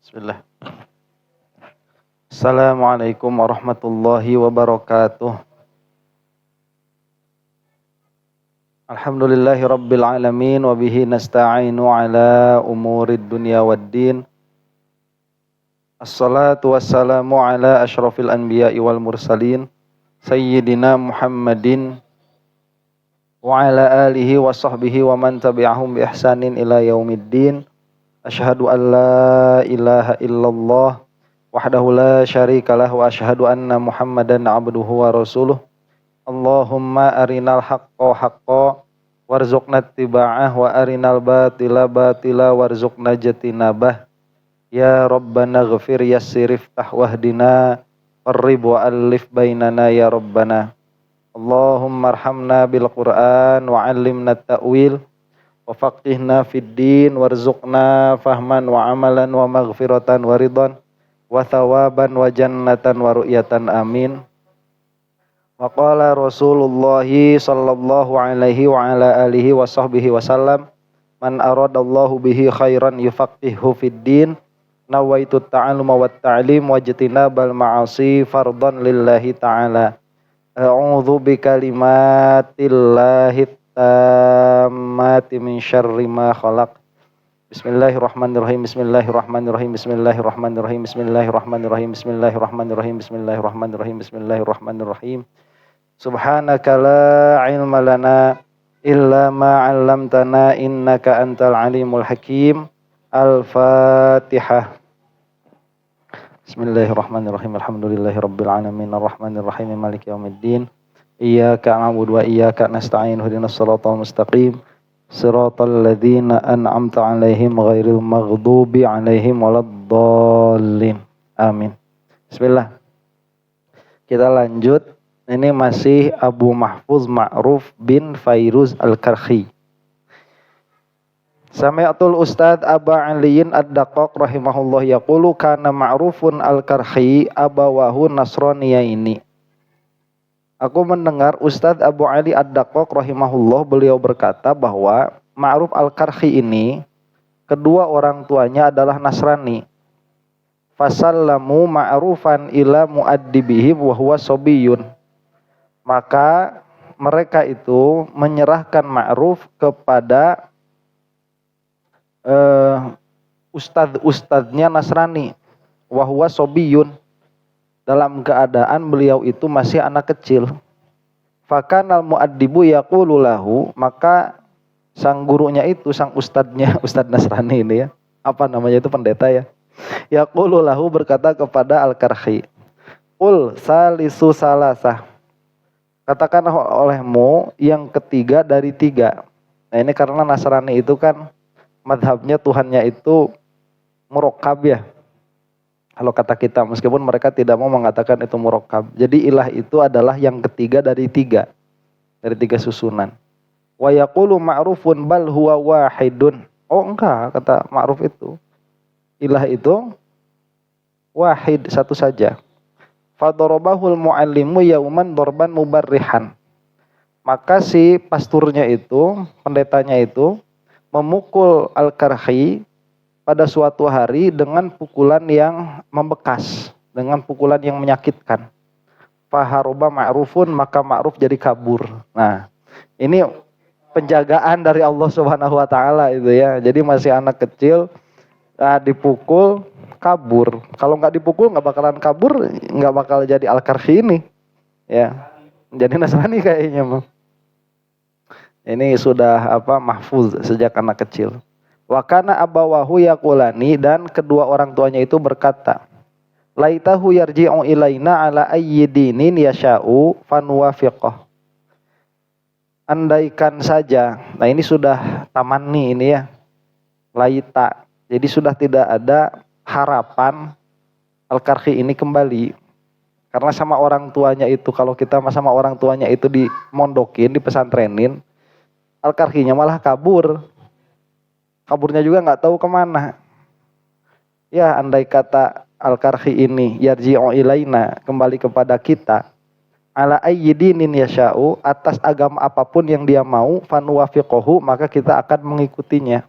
Bismillah. Assalamualaikum warahmatullahi wabarakatuh. Alhamdulillahi rabbil alamin wa bihi nasta'inu ala umurid dunya waddin. Assalatu wassalamu ala asyrafil anbiya'i wal mursalin sayyidina Muhammadin wa ala alihi wa sahbihi wa man tabi'ahum bi ihsanin ila yaumiddin. Asyhadu an la ilaha illallah wahdahu la syarikalah wa asyhadu anna Muhammadan abduhu wa rasuluh. Allahumma arinal haqqa haqqa warzuqna ittiba'ah wa arinal batila batila warzuqna jatinabah. Ya Rabbana ghafir yassir iftah wahdina qarrib wa alif bainana ya Rabbana. Allahumma arhamna bil Qur'an wa 'allimna at-ta'wil wa faqihna fid din warzuqna fahman wa amalan wa maghfiratan wa ridhan wa thawaban wa jannatan wa ru'yatan amin. Wa qala Rasulullah sallallahu alaihi wa ala alihi wa sahbihi wasallam, man aradallahu bihi khairan yufaqihu fid din, nawaitu ta'alluma wat ta'lim wajtinabal ma'asi fardan lillahi ta'ala. A'udzu bikalimatillahi tammati min syarri ma khalaq. Bismillahirrahmanirrahim. Bismillahirrahmanirrahim. Bismillahirrahmanirrahim. Bismillahirrahmanirrahim. Bismillahirrahmanirrahim. Bismillahirrahmanirrahim. Bismillahirrahmanirrahim. Subhanaka la ilma lana illa ma 'allamtana innaka antal alimul hakim. Al-Fatihah. Bismillahirrahmanirrahim. Alhamdulillahirabbil alamin arrahmanirrahim maliki yaumiddin. Iyyaka na'budu wa iyyaka nasta'in ihdinas siratal mustaqim siratal ladzina an'amta 'alaihim ghairil maghdubi 'alaihim waladdallin. Amin. Bismillah. Kita lanjut. Ini masih Abu Mahfuz Ma'ruf bin Fairuz Al-Karhi. Sami'atul Ustadz Aba Aliyin Ad-Daqqaq rahimahullah yaqulu kana Ma'rufun Al-Karhi abawahu nasraniyaini. Aku mendengar Ustadz Abu Ali Ad-Daqqaq rahimahullah, beliau berkata bahwa Ma'ruf Al-Karhi ini kedua orang tuanya adalah Nasrani. Fasallamu ma'rufan ila mu'addibihim wa huwa sobiyun. Maka mereka itu menyerahkan Ma'ruf kepada ustadznya Nasrani, wa huwa sobiyun, dalam keadaan beliau itu masih anak kecil. Fakanal muaddibu yaqulu lahu, maka sang gurunya itu, sang ustadznya, ustadz Nasrani ini ya, apa namanya itu, pendeta ya, yaqulu lahu, berkata kepada Al-Karhi, qul salisu salasah, katakanlah olehmu yang ketiga dari tiga. Nah ini karena Nasrani itu kan madhabnya Tuhannya itu murakkab ya. Kalau kata kita, meskipun mereka tidak mau mengatakan itu murakkab. Jadi ilah itu adalah yang ketiga dari tiga susunan. Wa yaqulu ma'rufun bal huwa wahidun. Oh enggak, kata Ma'ruf itu, ilah itu wahid, satu saja. Fadarabahul muallimu yauman darban mubarrihan. Maka si pasturnya itu, pendetanya itu memukul Al-Karhi pada suatu hari dengan pukulan yang membekas, dengan pukulan yang menyakitkan. Faharoba Ma'rufun, maka Ma'ruf jadi kabur. Nah, ini penjagaan dari Allah Subhanahu wa taala itu ya. Jadi masih anak kecil, dipukul kabur. Kalau nggak dipukul nggak bakalan kabur, nggak bakal jadi Al-Karhi ini. Ya. Jadi Nasrani kayaknya, Bang. Ini sudah mahfuz sejak anak kecil. Wa kana abawahu yaqulani, dan kedua orang tuanya itu berkata, laitahu yarji'u ilaina ala ayyidinin yasha'u fanwafiqah. Andaikan saja. Nah ini sudah tamanni ini ya. Laita. Jadi sudah tidak ada harapan Al-Karhi ini kembali. Karena sama orang tuanya itu, kalau kita sama orang tuanya itu dimondokin, dipesantrenin, Al-Karhinya malah kabur. Kaburnya juga nggak tahu kemana. Ya andai kata Al-Karhi ini yarji'u ilaina, kembali kepada kita, ala ayyidinin yasha'u, atas agama apapun yang dia mau, fanuwafiqohu, maka kita akan mengikutinya.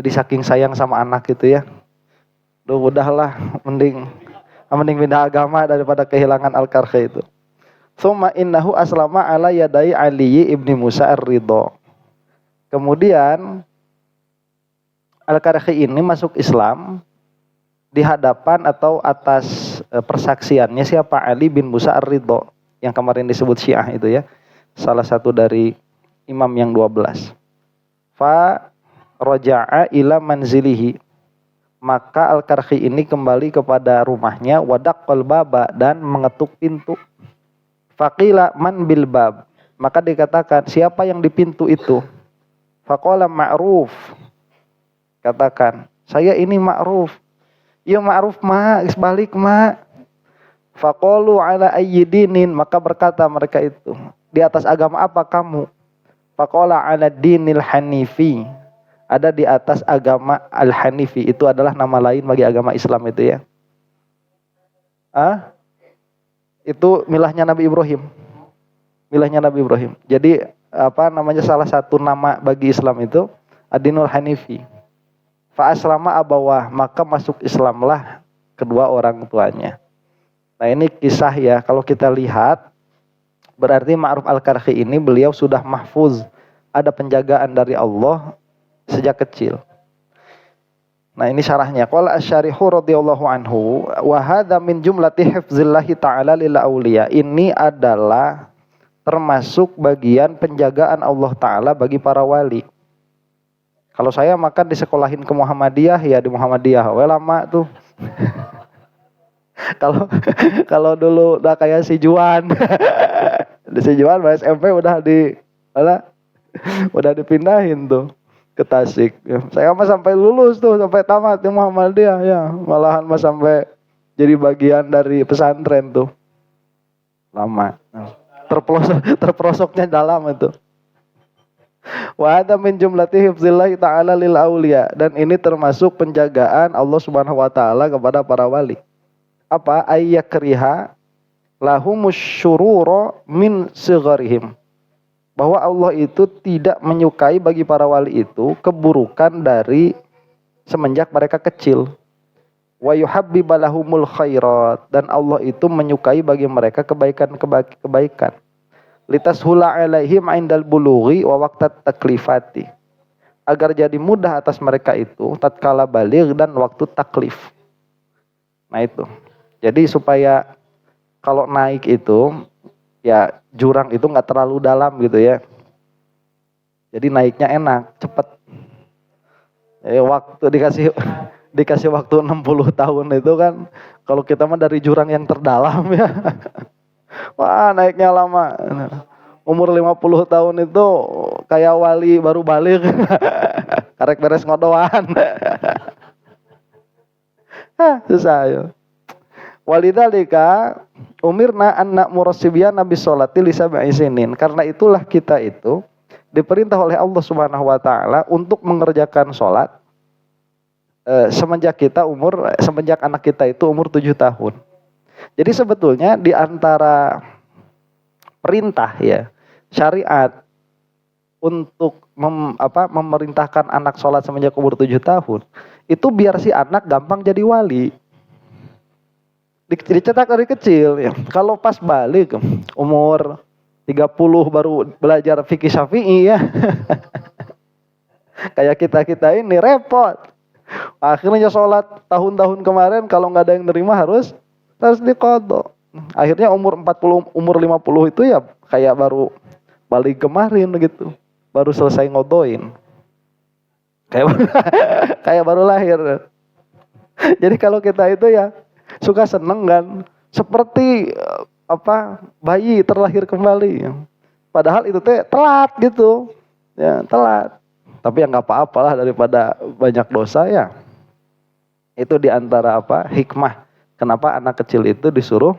Jadi saking sayang sama anak gitu ya. Duh, udahlah, mending pindah agama daripada kehilangan Al-Karkhi itu. Tsumma innahu aslama ala yadai Ali ibni Musa ar-Ridho. Kemudian Al-Karkhi ini masuk Islam di hadapan atau atas persaksiannya siapa? Ali bin Musa ar-Ridho yang kemarin disebut Syiah itu ya. Salah satu dari imam yang 12. Fa raja'a ila manzilihi. Maka Al-Karkhi ini kembali kepada rumahnya, wadaqqal baba, dan mengetuk pintu. Faqila man bil bab. Maka dikatakan, siapa yang di pintu itu? Faqala Ma'ruf. Katakan, saya ini Ma'ruf. Ya Ma'ruf ma, balik ma. Faqalu ala ayyidinin. Maka berkata mereka itu, di atas agama apa kamu? Faqala ala dinil hanifi. Ada di atas agama al-hanifi. Itu adalah nama lain bagi agama Islam itu ya. Itu milahnya Nabi Ibrahim. Milahnya Nabi Ibrahim. Jadi salah satu nama bagi Islam itu ad-dinul hanifi. Fa aslama abawah, maka masuk Islamlah kedua orang tuanya. Nah ini kisah ya, kalau kita lihat berarti Ma'ruf Al-Karkhi ini beliau sudah mahfuz, ada penjagaan dari Allah sejak kecil. Nah ini syarahnya. Qala asy-syarihu radhiyallahu anhu wa hadza min jumlati hifzillahi ta'ala lil auliya. Ini adalah termasuk bagian penjagaan Allah Ta'ala bagi para wali. Kalau saya makan disekolahin ke Muhammadiyah, ya di Muhammadiyah lama tuh. Kalau dulu udah kayak si Juan. Di si Juan SMP udah dipindahin tuh ke Tasik. Saya mah sampai lulus tuh, sampai tamat di Muhammadiyah ya. Malahan mah sampai jadi bagian dari pesantren tuh. Lama. Terprosoknya dalam itu. Wa hadza min jumlati hifzillahi ta'ala lil auliya, dan ini termasuk penjagaan Allah Subhanahu wa taala kepada para wali. Apa? Ayyakriha lahumus syurura min sigharihim. Bahwa Allah itu tidak menyukai bagi para wali itu keburukan dari semenjak mereka kecil. Wa yuhabbiba lahumul khairat, dan Allah itu menyukai bagi mereka kebaikan. Litashula alaihim indal bulughi wa waqtat taklifati. Agar jadi mudah atas mereka itu tatkala baligh dan waktu taklif. Nah itu. Jadi supaya kalau naik itu ya jurang itu nggak terlalu dalam gitu ya. Jadi naiknya enak, cepat. Waktu dikasih waktu 60 tahun itu kan, kalau kita mah dari jurang yang terdalam ya. Wah, naiknya lama. Umur 50 tahun itu kayak wali baru balik. Karek beres ngodoan. Susah ya. Walidzalika umirna anak murasibiyah nabi sholati li sab'i sinin. Karena itulah kita itu diperintah oleh Allah Subhanahu wa taala untuk mengerjakan sholat semenjak anak kita itu umur 7 tahun. Jadi sebetulnya di antara perintah ya syariat untuk memerintahkan anak sholat semenjak umur 7 tahun itu biar si anak gampang jadi wali. Dicetak dari kecil ya. Kalau pas balik umur 30 baru belajar fikih Syafi'i ya. Kayak kita ini repot. Akhirnya sholat tahun-tahun kemarin kalau nggak ada yang nerima harus diqadha. Akhirnya umur 50 itu ya kayak baru balik kemarin gitu. Baru selesai ngodoin. Kayak baru lahir. Jadi kalau kita itu ya suka seneng kan, seperti bayi terlahir kembali. Padahal itu telat gitu. Ya, telat. Tapi ya nggak apa-apalah daripada banyak dosa ya. Itu diantara hikmah kenapa anak kecil itu disuruh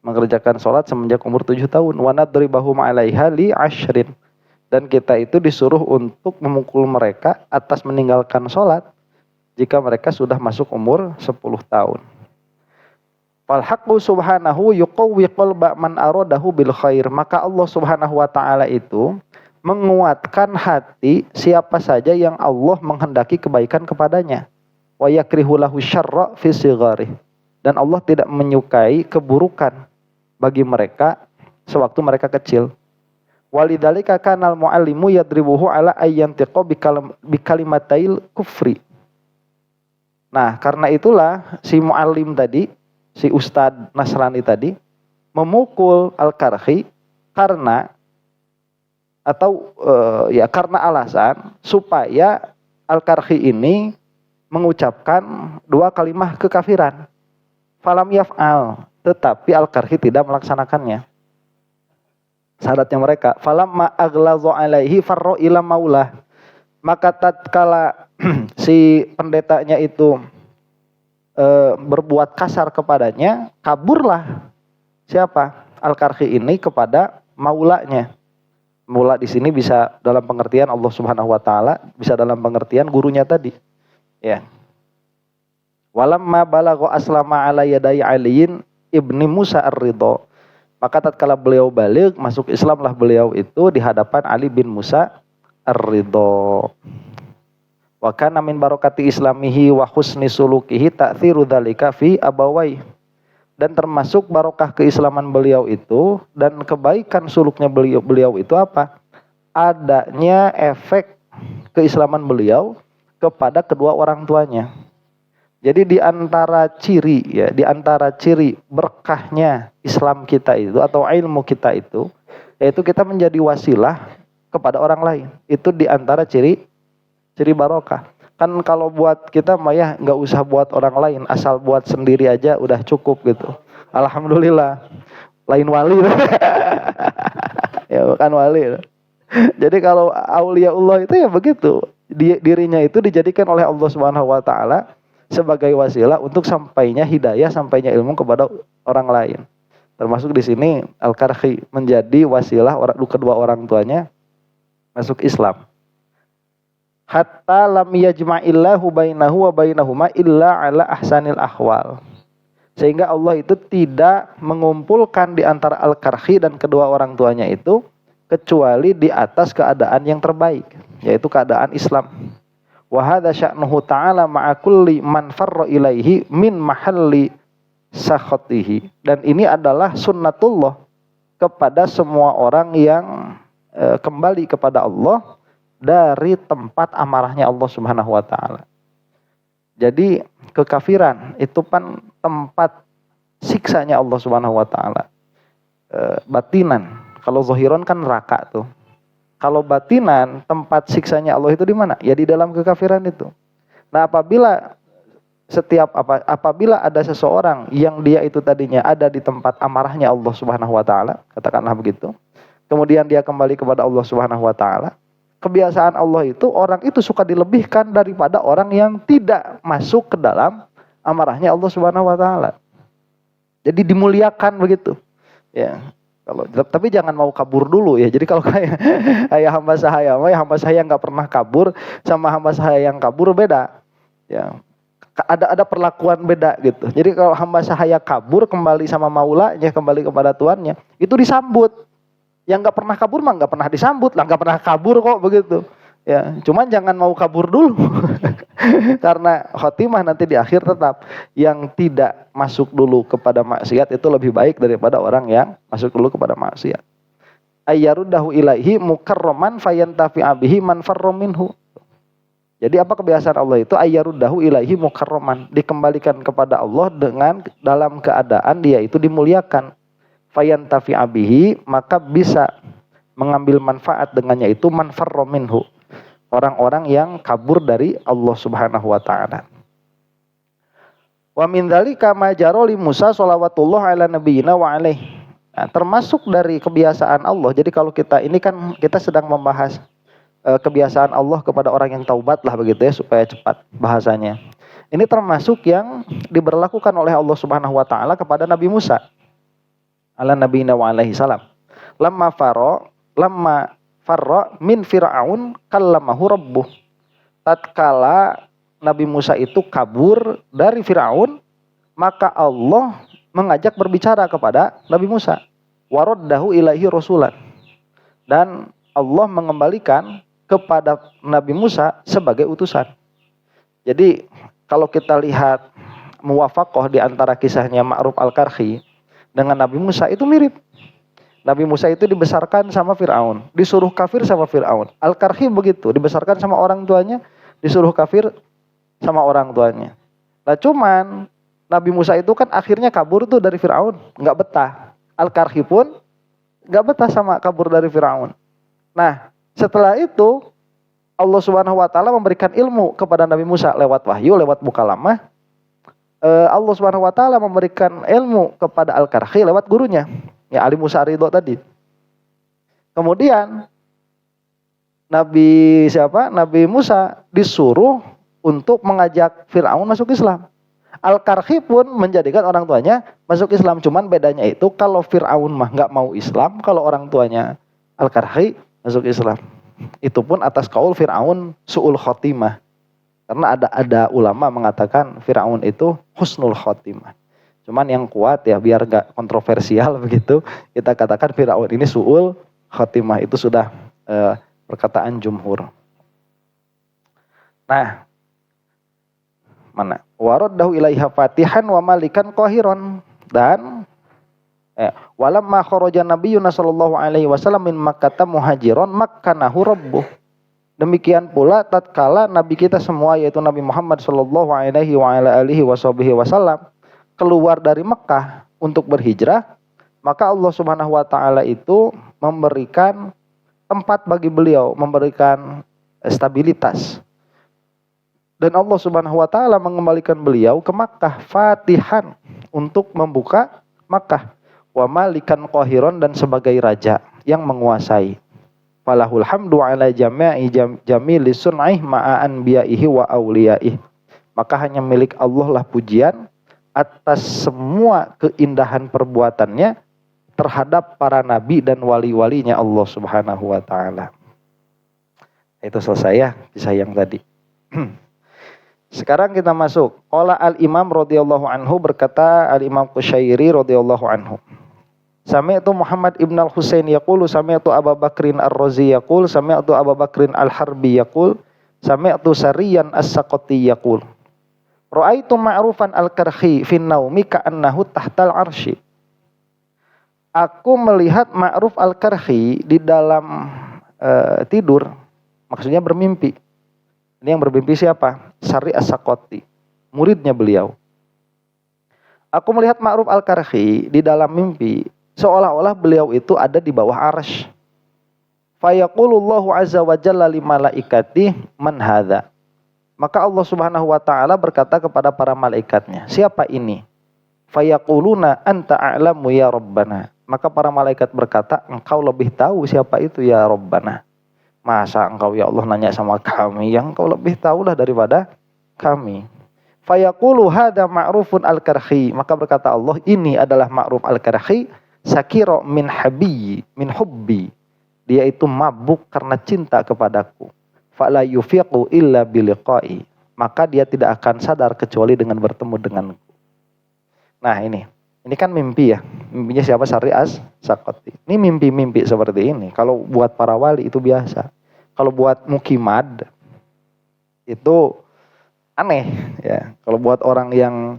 mengerjakan sholat semenjak umur 7 tahun. Wa nadribahum 'alaiha li 'ashrin. Dan kita itu disuruh untuk memukul mereka atas meninggalkan sholat jika mereka sudah masuk umur 10 tahun. Fal haqqu subhanahu yuqawwi qalba man aradahu bil khair. Maka Allah Subhanahu wa taala itu menguatkan hati siapa saja yang Allah menghendaki kebaikan kepadanya. wa yakrihu lahu syarra fi sigharih. Dan Allah tidak menyukai keburukan bagi mereka sewaktu mereka kecil. Walidzalika kanal muallimu yadribuhu ala ayyantiqa bikalimatil kufri. Nah, karena itulah si muallim tadi, si ustadz Nasrani tadi memukul Al-Karhi karena karena alasan supaya Al-Karhi ini mengucapkan dua kalimat kekafiran. Falam yaf'al, tetapi Al-Karhi tidak melaksanakannya. Syaratnya mereka, falamma aghlazu alaihi farra ila maulah. Maka tatkala si pendetanya itu berbuat kasar kepadanya, kaburlah siapa? Al-Karhi ini kepada maulanya. Maula di sini bisa dalam pengertian Allah Subhanahu wa taala, bisa dalam pengertian gurunya tadi. Ya. Walamma balagha aslama ala yaday Aliin ibni Musa ar-Ridha. Maka tatkala beliau balik masuk Islamlah beliau itu di hadapan Ali bin Musa ar-Ridha. Wa kana min barakati islamihi wa husni sulukihi ta'thiru dzalika fi abawai. Dan termasuk barokah keislaman beliau itu dan kebaikan suluknya beliau itu apa? Adanya efek keislaman beliau kepada kedua orang tuanya. Jadi di antara ciri berkahnya Islam kita itu atau ilmu kita itu, yaitu kita menjadi wasilah kepada orang lain. Itu di antara ciri barokah. Kan kalau buat kita mah ya nggak usah buat orang lain, asal buat sendiri aja udah cukup gitu. Alhamdulillah, lain wali. Ya bukan wali. Jadi kalau auliaullah itu ya begitu, dirinya itu dijadikan oleh Allah Subhanahu wa taala sebagai wasilah untuk sampainya hidayah, sampainya ilmu kepada orang lain. Termasuk di sini Al-Karhi menjadi wasilah kedua orang tuanya masuk Islam. Hatta lam yajma'illahu bainahu wa bainahuma illa ala ahsanil ahwal. Sehingga Allah itu tidak mengumpulkan di antara Al-Karhi dan kedua orang tuanya itu kecuali di atas keadaan yang terbaik, yaitu keadaan Islam. Wa hadza sya'nuhu ta'ala ma'a kulli man farra ilaihi min mahalli sakhatihi. Dan ini adalah sunnatullah kepada semua orang yang kembali kepada Allah dari tempat amarahnya Allah Subhanahu wa taala. Jadi kekafiran itu kan tempat siksanya Allah Subhanahu wa taala. Batinan. Kalau zahiran kan neraka tuh. Kalau batinan tempat siksanya Allah itu di mana? Ya di dalam kekafiran itu. Nah, apabila ada seseorang yang dia itu tadinya ada di tempat amarahnya Allah Subhanahu wa taala, katakanlah begitu. Kemudian dia kembali kepada Allah Subhanahu wa taala. Kebiasaan Allah itu orang itu suka dilebihkan daripada orang yang tidak masuk ke dalam amarahnya Allah Subhanahu wa taala. Jadi dimuliakan begitu. Ya. Tapi jangan mau kabur dulu ya. Jadi kalau kayak hamba saya nggak pernah kabur sama hamba saya yang kabur beda. Ya. Ada perlakuan beda gitu. Jadi kalau hamba saya kabur kembali sama maulanya, kembali kepada tuannya, itu disambut. Yang nggak pernah kabur mah nggak pernah disambut lah, nggak pernah kabur kok begitu. Ya, cuman jangan mau kabur dulu, karena khotimah nanti di akhir tetap yang tidak masuk dulu kepada maksiat itu lebih baik daripada orang yang masuk dulu kepada maksiat. Ayyaruddahu ilaihi mukarraman fayantafi'a bihi man farra minhu. Jadi apa kebiasaan Allah itu? Ayyaruddahu ilaihi mukarraman, dikembalikan kepada Allah dengan dalam keadaan dia itu dimuliakan. Fayantafi'a bihi, maka bisa mengambil manfaat dengannya itu man farra minhu, orang-orang yang kabur dari Allah Subhanahu wa taala. Wa min dzalika ma jara li Musa shalawatullah ala nabiyina wa alaihi. Nah, termasuk dari kebiasaan Allah. Jadi kalau kita sedang membahas kebiasaan Allah kepada orang yang taubat lah begitu ya, supaya cepat bahasanya. Ini termasuk yang diberlakukan oleh Allah Subhanahu wa taala kepada Nabi Musa ala nabiyina wa alaihi salam. Lamma farra min fir'aun kallamahu rabbuh. Tatkala Nabi Musa itu kabur dari Firaun, maka Allah mengajak berbicara kepada Nabi Musa. Waraddahu ilaihi rasulan. Dan Allah mengembalikan kepada Nabi Musa sebagai utusan. Jadi kalau kita lihat muwafaqah di antara kisahnya Ma'ruf Al-Karhi dengan Nabi Musa itu mirip. Nabi Musa itu dibesarkan sama Fir'aun, disuruh kafir sama Fir'aun. Al-Karhi begitu, dibesarkan sama orang tuanya, disuruh kafir sama orang tuanya. Nah cuman Nabi Musa itu kan akhirnya kabur tuh dari Fir'aun, nggak betah. Al-Karhi pun nggak betah sama kabur dari Fir'aun. Nah setelah itu Allah Subhanahu Wa Taala memberikan ilmu kepada Nabi Musa lewat wahyu, lewat mukalamah. Allah Subhanahu Wa Taala memberikan ilmu kepada Al-Karhi lewat gurunya, ya Ali Musa Ridho tadi. Kemudian Nabi Musa disuruh untuk mengajak Fir'aun masuk Islam. Al-Karhi pun menjadikan orang tuanya masuk Islam. Cuman bedanya itu kalau Fir'aun mah nggak mau Islam, kalau orang tuanya Al-Karhi masuk Islam. Itu pun atas kaul Fir'aun su'ul khotimah. Karena ada ulama mengatakan Fir'aun itu husnul khotimah. Cuman yang kuat ya biar nggak kontroversial begitu, kita katakan Fir'aun ini su'ul khotimah. Itu sudah perkataan jumhur. Nah, mana? Waraddahu ilaiha fatihan wa malikan qahiran. Dan walamma kharaja nabiyyuna sallallahu alaihi wasallam min Makkah muhajiran makkanahu rabbuh. Demikian pula tatkala nabi kita semua yaitu Nabi Muhammad sallallahu alaihi wasallam keluar dari Mekah untuk berhijrah, maka Allah Subhanahu wa taala itu memberikan tempat bagi beliau, memberikan stabilitas. Dan Allah Subhanahu wa taala mengembalikan beliau ke Makkah fatihan untuk membuka Makkah, wa malikan qahiran dan sebagai raja yang menguasai. Falahul hamdu ala jami'i jamili sun'ih ma'a anbiya'ihi wa awliya'ihi. Maka hanya milik Allah lah pujian atas semua keindahan perbuatannya terhadap para nabi dan wali-walinya Allah Subhanahu wa taala. Itu selesai ya kisah yang tadi. Sekarang kita masuk. Qala al-Imam radhiyallahu anhu, berkata al-Imam Qushairi radhiyallahu anhu. Sami'tu Muhammad ibn al-Husain yaqulu sami'tu Abu Bakrin ar-Razi yaqul sami'tu Abu Bakrin al-Harbi yaqul sami'tu Sariyan as-Saqati yaqul ra'aitu Ma'rufan al-Karhi fin naumi ka'annahu tahtal arsy. Aku melihat Ma'ruf al-Karhi di dalam tidur, maksudnya bermimpi. Ini yang bermimpi siapa? Sari as-Saqati, muridnya beliau. Aku melihat Ma'ruf al-Karhi di dalam mimpi seolah-olah beliau itu ada di bawah arsy. Fayaqulullahu azza wa jalla li malaikati man hadza. Maka Allah Subhanahu wa taala berkata kepada para malaikatnya, siapa ini? Fayaquluna anta a'lamu ya rabbana. Maka para malaikat berkata, engkau lebih tahu siapa itu ya rabbana. Masa engkau ya Allah nanya sama kami, yang engkau lebih tahulah daripada kami. Fayaqulu hadza Ma'rufun al-Karhi. Maka berkata Allah, ini adalah Ma'ruf al-Karhi. Sakiro min habi min hubbi, dia itu mabuk karena cinta kepadaku. Fala yufiqu illa biliqai, maka dia tidak akan sadar kecuali dengan bertemu denganku. Nah ini kan mimpi ya. Mimpinya siapa? Sari as-Saqati. Ini mimpi-mimpi seperti ini kalau buat para wali itu biasa. Kalau buat mukimad itu aneh ya. Kalau buat orang yang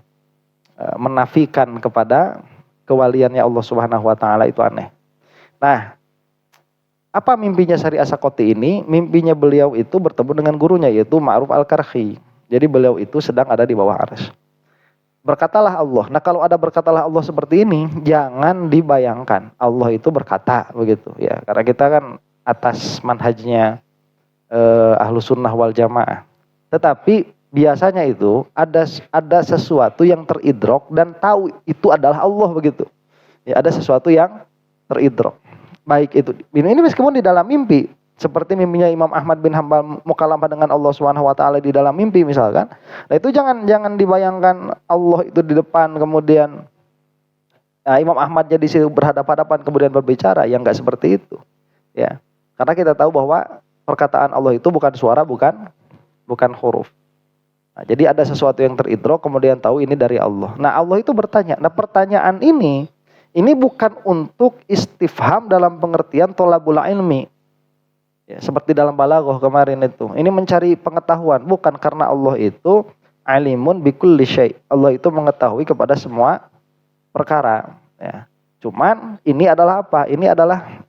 menafikan kepada kewaliannya Allah Subhanahu wa taala itu aneh. Nah, apa mimpinya Sari as-Saqati ini? Mimpinya beliau itu bertemu dengan gurunya yaitu Ma'ruf al-Karhi. Jadi beliau itu sedang ada di bawah arsy. Berkatalah Allah. Nah, kalau ada berkatalah Allah seperti ini, jangan dibayangkan Allah itu berkata begitu ya. Karena kita kan atas manhajnya Ahlus Sunnah wal Jamaah. Tetapi biasanya itu ada sesuatu yang teridrok dan tahu itu adalah Allah begitu. Ya, ada sesuatu yang teridrok. Baik itu. Ini meskipun di dalam mimpi, seperti mimpinya Imam Ahmad bin Hanbal mukalamah dengan Allah Subhanahu wa taala di dalam mimpi misalkan. Nah, itu jangan dibayangkan Allah itu di depan kemudian Imam Ahmad jadi berhadapan-hadapan kemudian berbicara, yang enggak seperti itu. Ya. Karena kita tahu bahwa perkataan Allah itu bukan suara, bukan huruf. Nah, jadi ada sesuatu yang teridrok kemudian tahu ini dari Allah. Nah, Allah itu bertanya. Nah, pertanyaan ini bukan untuk istifham dalam pengertian tolabul ilmi. Ya, seperti dalam balaghah kemarin itu. Ini mencari pengetahuan, bukan karena Allah itu alimun bikulli syai. Allah itu mengetahui kepada semua perkara, ya. Cuman ini adalah apa? Ini adalah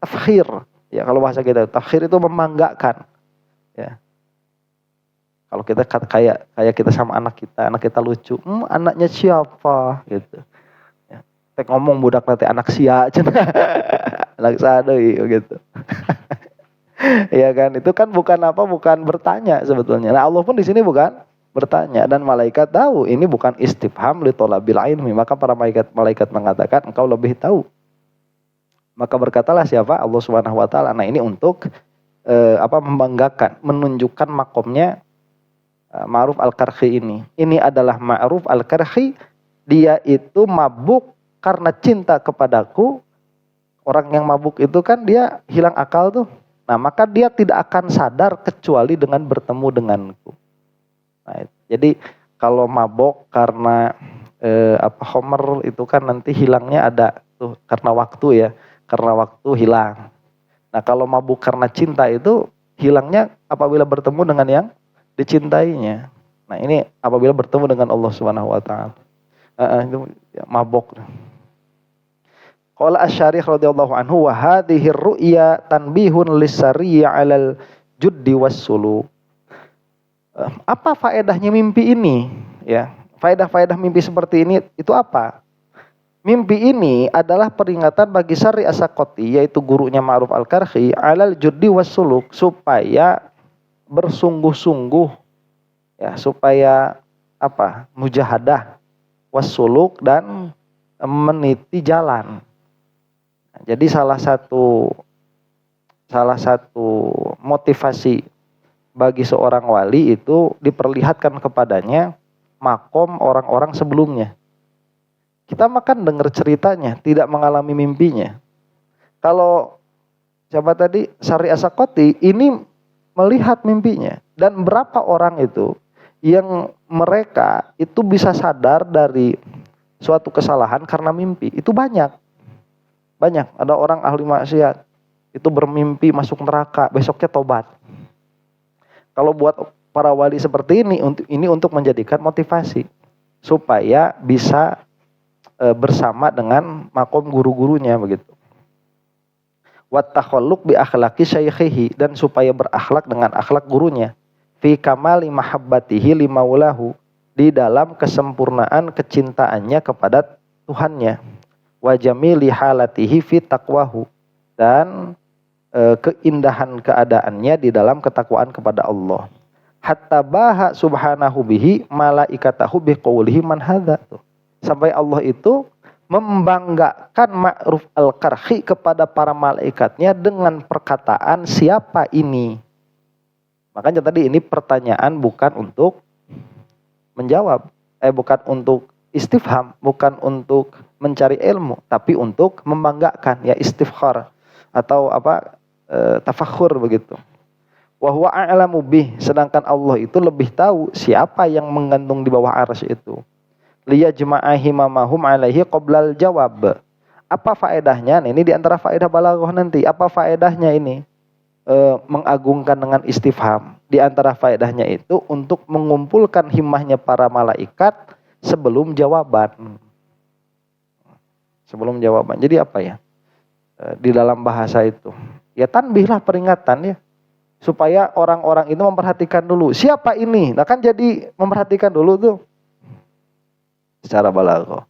tafkhir. Ya, kalau bahasa kita tafkhir itu membanggakan. Ya. Kalau kita kayak kita sama anak kita lucu, anaknya siapa gitu. Ya. Tek ngomong budak nanti anak sia, anak sadoi gitu. Ya kan, itu kan bukan bertanya sebetulnya. Nah, Allah pun di sini bukan bertanya, dan malaikat tahu ini bukan istifham li talabil ilmi, maka para malaikat mengatakan engkau lebih tahu. Maka berkatalah siapa? Allah Subhanahu wa taala. Nah, ini untuk membanggakan, menunjukkan makomnya Ma'ruf Al-Karhi ini. Ini adalah Ma'ruf Al-Karhi, dia itu mabuk karena cinta kepadaku. Orang yang mabuk itu kan dia hilang akal tuh. Nah, maka dia tidak akan sadar kecuali dengan bertemu denganku. Nah, jadi kalau mabok karena homer itu kan nanti hilangnya ada tuh karena waktu ya, karena waktu hilang. Nah, kalau mabuk karena cinta itu hilangnya apabila bertemu dengan yang dicintainya. Nah, ini apabila bertemu dengan Allah Subhanahu wa taala. Itu ya, mabok. Qala Asy-Syarih radhiyallahu anhu wa hadhihi ru'ya tanbihun lis-sariyya 'alal juddi was-sulu. Apa faedahnya mimpi ini? Ya, faedah-faedah mimpi seperti ini itu apa? Mimpi ini adalah peringatan bagi Sari As-Sakoti, yaitu gurunya Ma'ruf Al-Karhi, 'alal juddi was-suluk, supaya bersungguh-sungguh, ya, supaya apa? Mujahadah was-suluk dan meniti jalan. Nah, jadi salah satu motivasi bagi seorang wali itu diperlihatkan kepadanya makom orang-orang sebelumnya. Kita makan dengar ceritanya, tidak mengalami mimpinya. Kalau siapa tadi Sari As-Sakoti ini melihat mimpinya, dan berapa orang itu yang mereka itu bisa sadar dari suatu kesalahan karena mimpi. Itu banyak. Ada orang ahli maksiat itu bermimpi masuk neraka, besoknya tobat. Kalau buat para wali seperti ini untuk menjadikan motivasi supaya bisa bersama dengan makom guru-gurunya begitu. Wat takhalluq bi akhlaqi syaikhihi, dan supaya berakhlak dengan akhlak gurunya. Fi kamali mahabbatihi limaulahu, di dalam kesempurnaan kecintaannya kepada Tuhannya. Wa jamili halatihi fi taqwahu, dan keindahan keadaannya di dalam ketakwaan kepada Allah. Hatta baha subhanahu bihi malaikatahu biqaulihi man hadza. Sampai Allah itu membanggakan Ma'ruf Al-Karhi kepada para malaikatnya dengan perkataan siapa ini. Makanya tadi ini pertanyaan bukan untuk menjawab, bukan untuk istifham, bukan untuk mencari ilmu, tapi untuk membanggakan, ya, istifkhar atau tafakhur begitu. Wa huwa a'lamu bih, sedangkan Allah itu lebih tahu siapa yang menggantung di bawah arsy itu. Liyajma'ahi mamahum alaihi qoblal jawab. Apa faedahnya? Ini di antara faedah balaghah nanti. Apa faedahnya ini? Mengagungkan dengan istifham. Di antara faedahnya itu untuk mengumpulkan himmahnya para malaikat sebelum jawaban. Sebelum jawaban. Jadi apa ya? Di dalam bahasa itu, ya, tanbihlah, peringatan, ya, supaya orang-orang itu memperhatikan dulu siapa ini. Nah, kan jadi memperhatikan dulu tuh secara balaghah.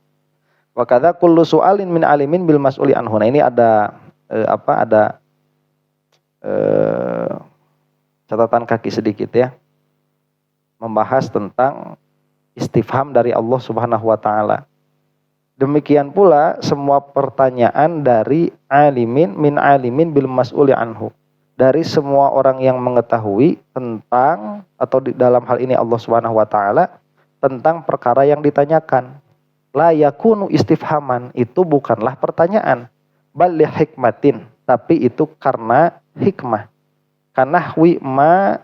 Wa kadza kullu su'alin min alimin bil mas'uli anhu. Nah, ini ada catatan kaki sedikit, ya, membahas tentang istifham dari Allah Subhanahu wa taala. Demikian pula semua pertanyaan dari alimin min alimin bil mas'uli anhu, dari semua orang yang mengetahui tentang, atau di dalam hal ini Allah Subhanahu wa taala, tentang perkara yang ditanyakan. La yakunu istifhaman, itu bukanlah pertanyaan. Bal li hikmatin, tapi itu karena hikmah. Kanahwi ma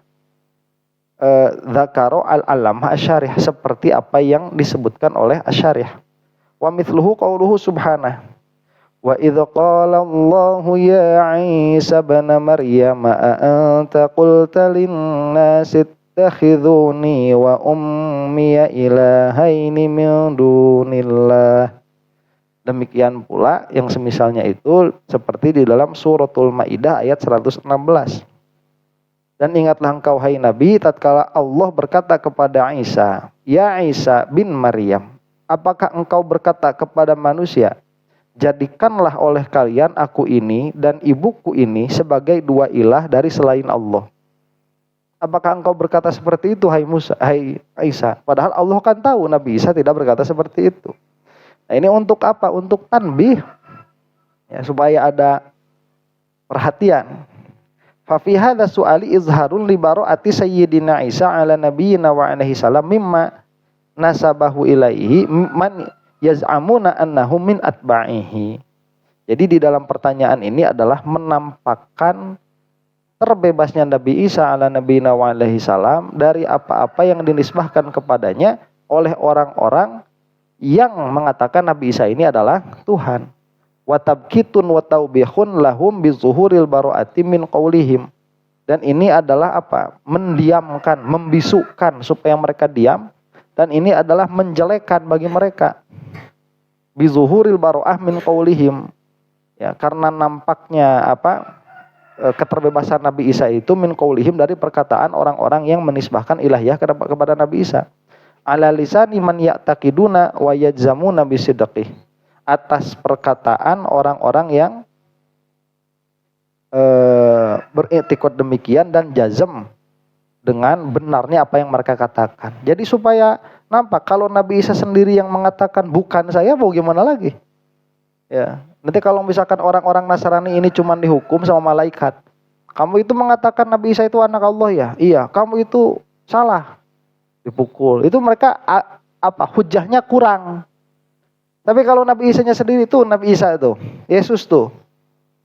dzakara al-allamah asy-syarih, seperti apa yang disebutkan oleh asy-syarih. Wa mithluhu qauluhu subhanahu wa idz qala Allahu ya Isa ibn Maryam a anta qulta lin-nasi tattakhiduni wa ummiya ilahaini min dunillah. Demikian pula yang semisalnya itu seperti di dalam suratul Maidah ayat 116. Dan ingatlah engkau hai Nabi tatkala Allah berkata kepada Isa, ya Isa bin Maryam, apakah engkau berkata kepada manusia, jadikanlah oleh kalian aku ini dan ibuku ini sebagai dua ilah dari selain Allah. Apakah engkau berkata seperti itu hai Isa? Padahal Allah kan tahu Nabi Isa tidak berkata seperti itu. Nah, ini untuk apa? Untuk tanbih, ya, supaya ada perhatian. Fa fi hadza su'ali izharun li bara'ati sayyidina Isa ala nabiyyina wa alaihi salam mimma nasabahu ilaihi man yaz'amuna annahu min atba'ihi. Jadi di dalam pertanyaan ini adalah menampakkan terbebasnya Nabi Isa ala nabiyyina wa alaihi salam dari apa-apa yang dinisbahkan kepadanya oleh orang-orang yang mengatakan Nabi Isa ini adalah Tuhan. Wa tabkitun wa taubihun lahum bizuhuril bara'ati min qaulihim. Dan ini adalah apa? Mendiamkan, membisukan supaya mereka diam, dan ini adalah menjelekan bagi mereka. Bizuhuril bara'ah min qaulihim. Ya, karena nampaknya apa? Keterbebasan Nabi Isa itu min qaulihim dari perkataan orang-orang yang menisbahkan ilahiyah kepada Nabi Isa. Ala lisani man ya'taqiduna wa yajzamuna bisidqih. Atas perkataan orang-orang yang beriktikad demikian dan jazm dengan benarnya apa yang mereka katakan. Jadi supaya nampak kalau Nabi Isa sendiri yang mengatakan bukan saya, mau gimana lagi? Ya, nanti kalau misalkan orang-orang Nasrani ini cuma dihukum sama malaikat. Kamu itu mengatakan Nabi Isa itu anak Allah ya? Iya, kamu itu salah. Dipukul. Itu mereka hujahnya kurang. Tapi kalau Nabi Isa-nya sendiri tuh, Nabi Isa itu, Yesus tuh.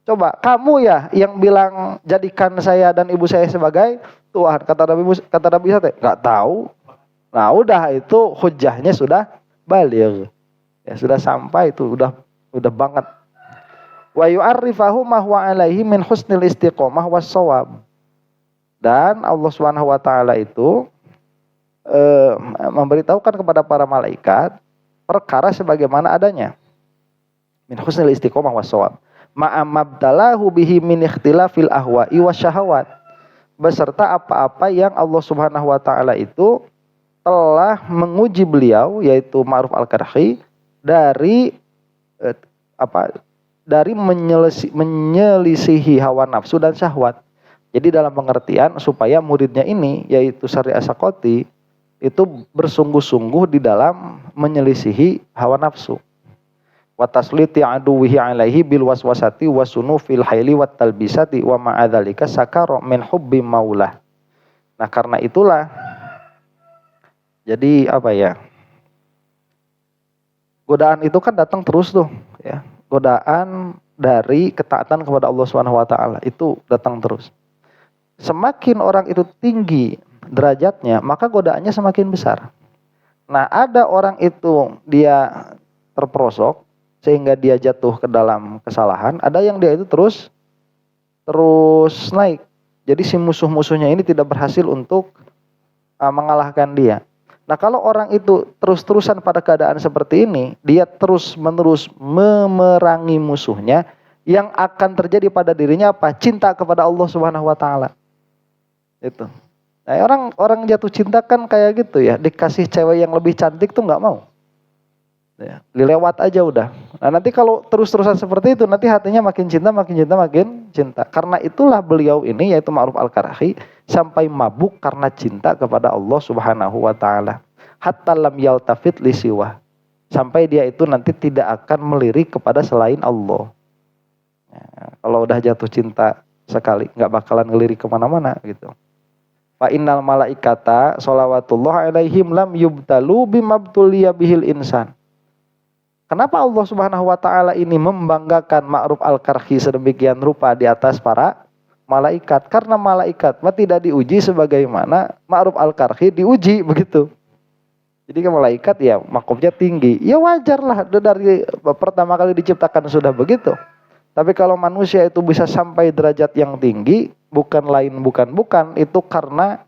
Coba, kamu ya yang bilang jadikan saya dan ibu saya sebagai Tuhan. Kata Nabi Isa, enggak tahu. Nah, udah itu hujahnya sudah baligh. Ya, sudah sampai itu, udah banget. Wa yu'arrifahu ma huwa alaihi min husnil istiqomah was shawab. Dan Allah Subhanahu wa taala itu memberitahukan kepada para malaikat perkara sebagaimana adanya. Min husnil istiqomah was shawab. Ma'amabtalahu bihi min ikhtilafil ahwa'i wasyahawat. Beserta apa-apa yang Allah Subhanahu wa taala itu telah menguji beliau, yaitu Ma'ruf al-Karhi, dari menyelisihi hawa nafsu dan syahwat. Jadi dalam pengertian supaya muridnya ini, yaitu Syarih As-Sakoti, itu bersungguh-sungguh di dalam menyelisihi hawa nafsu. Wa tasliti aduwihi alaihi bil waswasati wasunufil haili wat talbisati wa ma'adzalika sakara min hubbi maulah. Nah, karena itulah jadi godaan itu kan datang terus tuh, ya. Godaan dari ketaatan kepada Allah Subhanahu wa taala itu datang terus. Semakin orang itu tinggi derajatnya, maka godaannya semakin besar. Nah, ada orang itu dia terperosok sehingga dia jatuh ke dalam kesalahan, ada yang dia itu terus naik. Jadi si musuh-musuhnya ini tidak berhasil untuk mengalahkan dia. Nah, kalau orang itu terus-terusan pada keadaan seperti ini, dia terus-menerus memerangi musuhnya, yang akan terjadi pada dirinya apa? Cinta kepada Allah Subhanahu wa taala. Itu. Nah, orang jatuh cinta kan kayak gitu ya, dikasih cewek yang lebih cantik tuh nggak mau. Ya, dilewat aja udah. Nah, nanti kalau terus-terusan seperti itu, nanti hatinya makin cinta. Karena itulah beliau ini, yaitu Ma'ruf al-Karhi, sampai mabuk karena cinta kepada Allah Subhanahu wa taala. Hatta lam yaltafit li siwa. Sampai dia itu nanti tidak akan melirik kepada selain Allah. Ya, kalau udah jatuh cinta sekali, nggak bakalan ngelirik kemana-mana gitu. Fa innal malaikata sholawatullah alaihim lam yubtalu bimabtuliya bihil insan. Kenapa Allah Subhanahu wa taala ini membanggakan Ma'ruf al-Karhi sedemikian rupa di atas para malaikat? Karena malaikat tidak diuji sebagaimana Ma'ruf al-Karhi diuji begitu. Jadi kan malaikat ya makomnya tinggi. Ya wajarlah, dari pertama kali diciptakan sudah begitu. Tapi kalau manusia itu bisa sampai derajat yang tinggi, bukan itu karena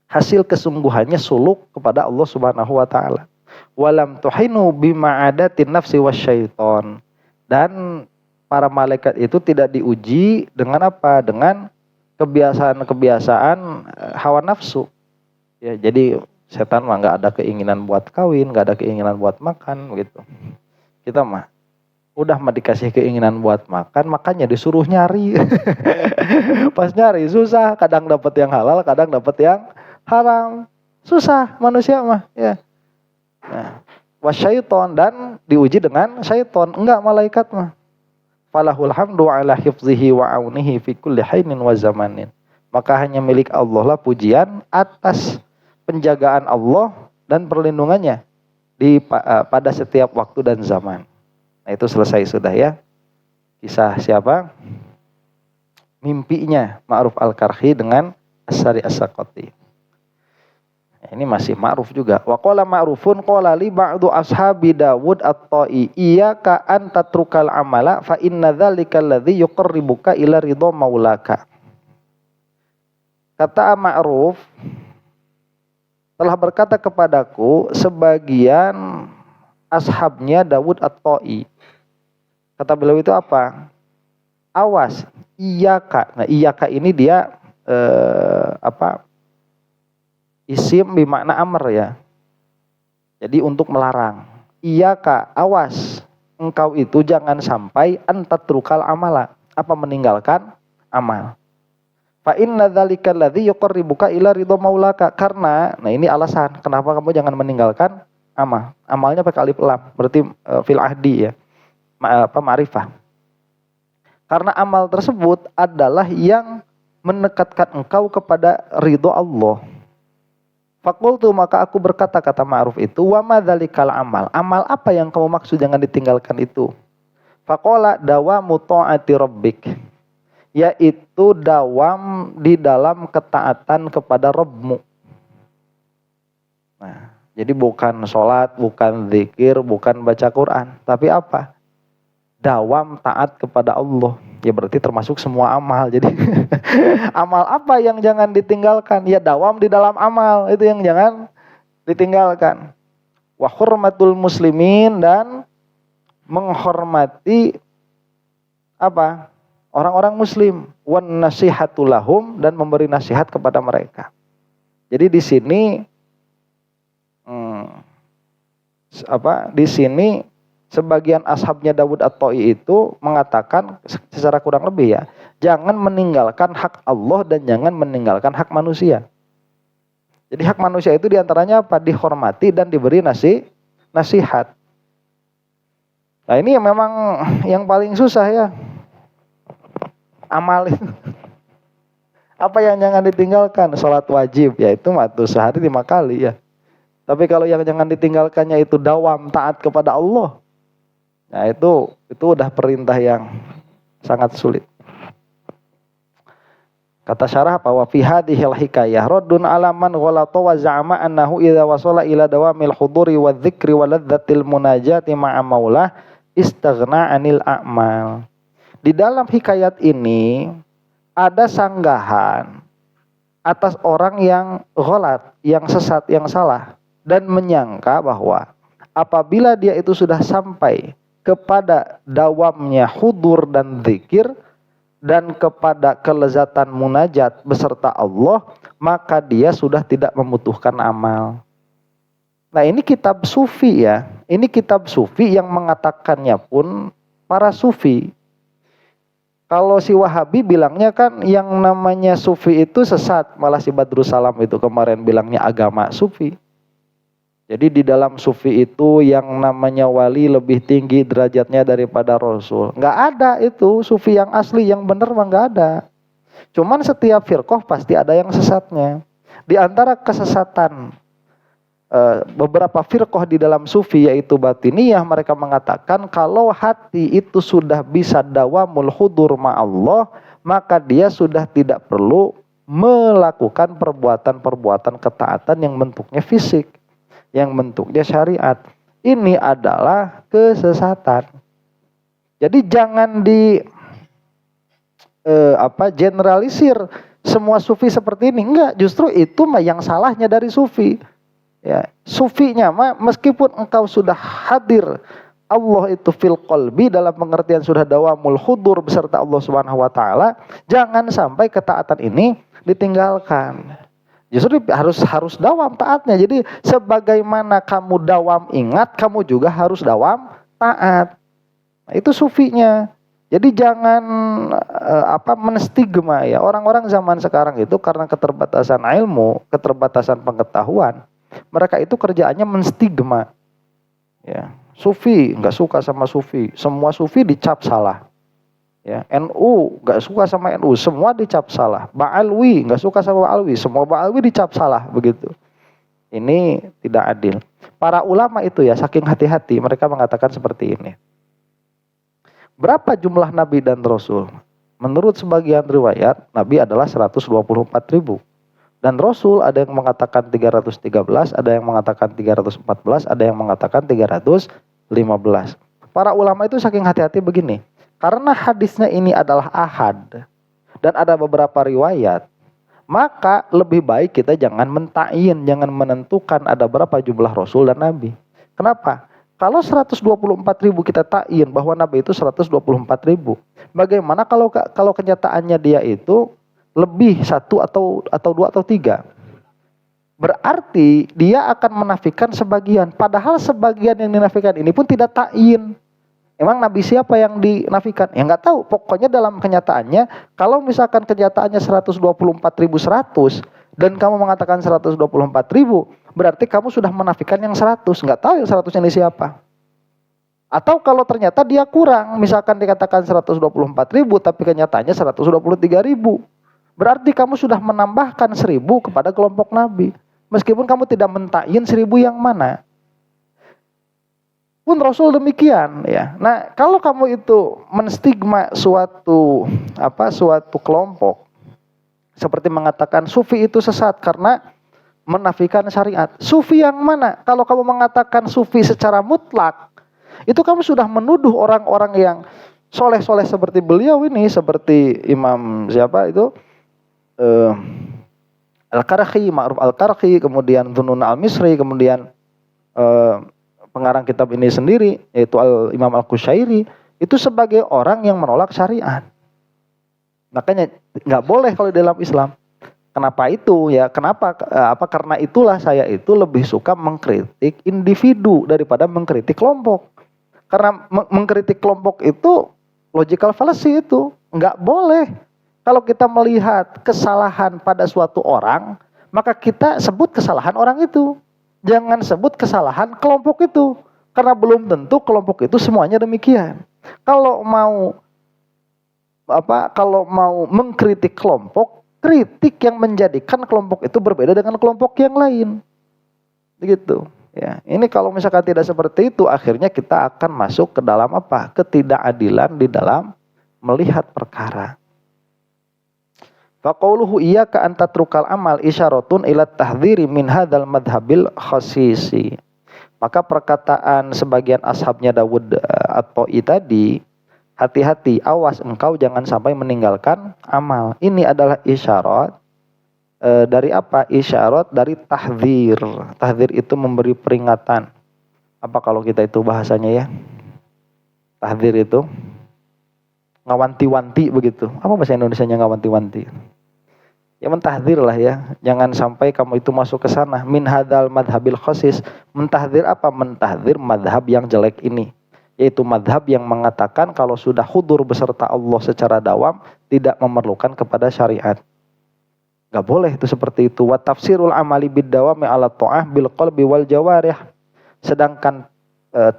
hasil kesungguhannya suluk kepada Allah Subhanahu wa taala. Walam tuhinu bima'adatin nafsi wasyaiton. Dan para malaikat itu tidak diuji dengan apa? Dengan kebiasaan-kebiasaan hawa nafsu. Ya, jadi setan mah nggak ada keinginan buat kawin, nggak ada keinginan buat makan gitu. Kita mah udah mah dikasih keinginan buat makan, makanya disuruh nyari. Pas nyari susah, kadang dapat yang halal, kadang dapat yang haram. Susah manusia mah, ya. Nah, wasyaiton, dan diuji dengan syaiton, enggak malaikat mah. Falahul hamdu ala hifzihi wa aunihi fi kulli hainin wa zamanin. Maka hanya milik Allah lah pujian atas penjagaan Allah dan perlindungannya pada setiap waktu dan zaman. Nah, itu selesai sudah ya. Kisah siapa? Mimpinya Ma'ruf al-Karhi dengan As-Sari As-Saqati. Ini masih Ma'ruf juga. Wa qala Ma'rufun qala li ba'du ashabi Dawud at-Ta'i iyyaka an tatrukal amala fa inna dzalika alladzi yuqarribuka ila ridha maulaka. Kata Ma'ruf, telah berkata kepadaku sebagian ashabnya Dawud at-Ta'i. Kata beliau itu apa? Awas, iyyaka. Nah, iyyaka ini dia isim bermakna amr ya. Jadi untuk melarang. Iyyaka, awas. Engkau itu jangan sampai antatrukal amala. Apa? Meninggalkan amal. Fa inna dzalika alladzi yuqarribuka ila ridha maulaka. Karena, nah ini alasan kenapa kamu jangan meninggalkan amal. Amalnya pakai alif lam, berarti fil ahdi ya. Ma'rifah. Karena amal tersebut adalah yang mendekatkan engkau kepada ridha Allah. Fakultu, maka aku berkata, kata Ma'ruf itu, wa madzalikal amal. Amal apa yang kamu maksud jangan ditinggalkan itu? Faqala dawamu ta'ati rabbik. Yaitu dawam di dalam ketaatan kepada Rabbmu. Nah, jadi bukan sholat, bukan zikir, bukan baca Quran. Tapi apa? Dawam taat kepada Allah. Ya berarti termasuk semua amal. Jadi amal apa yang jangan ditinggalkan? Ya dawam di dalam amal, itu yang jangan ditinggalkan. Wa hurmatul muslimin, dan menghormati apa? Orang-orang muslim. Wan nasihatul lahum, dan memberi nasihat kepada mereka. Jadi di sini di sini sebagian ashabnya Dawud at-Ta'i itu mengatakan secara kurang lebih ya, jangan meninggalkan hak Allah dan jangan meninggalkan hak manusia. Jadi hak manusia itu diantaranya apa? Dihormati dan diberi nasihat. Nah ini yang memang yang paling susah ya. Amal itu. Apa yang jangan ditinggalkan? Sholat wajib, yaitu sehari 5 kali ya. Tapi kalau yang jangan ditinggalkannya itu dawam taat kepada Allah. Nah itu udah perintah yang sangat sulit. Kata syarah apa? Wa fi hadhil hikayah raddun ala man ghalata wa za'ama annahu idza wasala ila dawamil huduri wa dzikri wa ladzatil munajati ma'a maulah istaghna 'anil a'mal. Di dalam hikayat ini ada sanggahan atas orang yang ghalat, yang sesat, yang salah, dan menyangka bahwa apabila dia itu sudah sampai kepada dawamnya hudur dan zikir dan kepada kelezatan munajat beserta Allah, maka dia sudah tidak membutuhkan amal. Nah ini kitab sufi ya. Ini kitab sufi yang mengatakannya pun para sufi. Kalau si Wahabi bilangnya kan yang namanya sufi itu sesat. Malah si Badrus Salam itu kemarin bilangnya agama sufi. Jadi di dalam sufi itu yang namanya wali lebih tinggi derajatnya daripada Rasul. Nggak ada itu sufi yang asli, yang benar mah nggak ada. Cuman setiap firqah pasti ada yang sesatnya. Di antara kesesatan beberapa firqah di dalam sufi yaitu batiniyah, mereka mengatakan kalau hati itu sudah bisa dawamul hudur ma'allah, maka dia sudah tidak perlu melakukan perbuatan-perbuatan ketaatan yang bentuknya fisik, yang bentuknya syariat. Ini adalah kesesatan. Jadi jangan generalisir semua sufi seperti ini. Enggak, justru itu mah yang salahnya dari sufi. Ya, sufinya mah meskipun engkau sudah hadir Allah itu fil qalbi dalam pengertian sudah dawamul hudur beserta Allah Subhanahu wa taala, jangan sampai ketaatan ini ditinggalkan. Justru harus dawam taatnya. Jadi sebagaimana kamu dawam ingat, kamu juga harus dawam taat. Nah, itu sufinya. Jadi jangan menstigma ya. Orang-orang zaman sekarang itu karena keterbatasan ilmu, keterbatasan pengetahuan, mereka itu kerjaannya menstigma. Ya, sufi nggak suka sama sufi, semua sufi dicap salah. Ya, NU nggak suka sama NU, semua dicap salah. Ba'alwi nggak suka sama Ba'alwi, semua Ba'alwi dicap salah begitu. Ini tidak adil. Para ulama itu ya saking hati-hati mereka mengatakan seperti ini. Berapa jumlah nabi dan rasul? Menurut sebagian riwayat, nabi adalah 124.000. Dan rasul ada yang mengatakan 313, ada yang mengatakan 314, ada yang mengatakan 315. Para ulama itu saking hati-hati begini. Karena hadisnya ini adalah ahad dan ada beberapa riwayat, maka lebih baik kita jangan mentakyin, jangan menentukan ada berapa jumlah rasul dan nabi. Kenapa? Kalau 124.000 kita takyin bahwa Nabi itu 124.000, bagaimana kalau kenyataannya dia itu lebih 1 atau 2 atau 3? Berarti dia akan menafikan sebagian. Padahal sebagian yang dinafikan ini pun tidak takyin. Emang Nabi siapa yang dinafikan? Ya nggak tahu. Pokoknya dalam kenyataannya, kalau misalkan kenyataannya 124.100 dan kamu mengatakan 124.000, berarti kamu sudah menafikan yang 100. Nggak tahu yang 100 ini siapa. Atau kalau ternyata dia kurang, misalkan dikatakan 124.000 tapi kenyataannya 123.000. Berarti kamu sudah menambahkan 1.000 kepada kelompok Nabi. Meskipun kamu tidak mentakyin 1.000 yang mana. Pun Rasul demikian ya. Nah, kalau kamu itu menstigma suatu kelompok seperti mengatakan sufi itu sesat karena menafikan syariat. Sufi yang mana? Kalau kamu mengatakan sufi secara mutlak, itu kamu sudah menuduh orang-orang yang soleh-soleh seperti beliau ini, seperti Imam siapa itu? Al-Qarhi, Ma'ruf Al-Qarhi, kemudian Dzunun Al-Misri, kemudian pengarang kitab ini sendiri yaitu Imam Al-Qushairi, itu sebagai orang yang menolak syariat. Makanya nggak boleh kalau di dalam Islam. Kenapa itu ya? Karena itulah saya itu lebih suka mengkritik individu daripada mengkritik kelompok. Karena mengkritik kelompok itu logical fallacy itu nggak boleh. Kalau kita melihat kesalahan pada suatu orang, maka kita sebut kesalahan orang itu. Jangan sebut kesalahan kelompok itu. Karena belum tentu kelompok itu semuanya demikian. Kalau mau mengkritik kelompok, kritik yang menjadikan kelompok itu berbeda dengan kelompok yang lain. Begitu. Ya, ini kalau misalkan tidak seperti itu, akhirnya kita akan masuk ke dalam ketidakadilan di dalam melihat perkara. Faqauluhu iyyaka an tatrukal amal isyaratun ila tahdhiri min hadzal madhhabil khasisi. Maka perkataan sebagian ashabnya Dawud at-Ta'i tadi, hati-hati, awas engkau jangan sampai meninggalkan amal. Ini adalah isyarat dari apa? Isyarat dari tahdzir. Tahdzir itu memberi peringatan. Apa kalau kita itu bahasanya ya? Tahdzir itu ngawanti-wanti begitu. Apa bahasa Indonesianya ngawanti-wanti? Ya mentahdzir lah ya. Jangan sampai kamu itu masuk ke sana. Min hadzal madhabil khasis. Mentahdzir apa? Mentahdzir madhab yang jelek ini. Yaitu madhab yang mengatakan kalau sudah hudur beserta Allah secara dawam, tidak memerlukan kepada syariat. Gak boleh itu seperti itu. Wa tafsirul amali bid dawami ala ta'ah bil qalbi wal jawarih. Sedangkan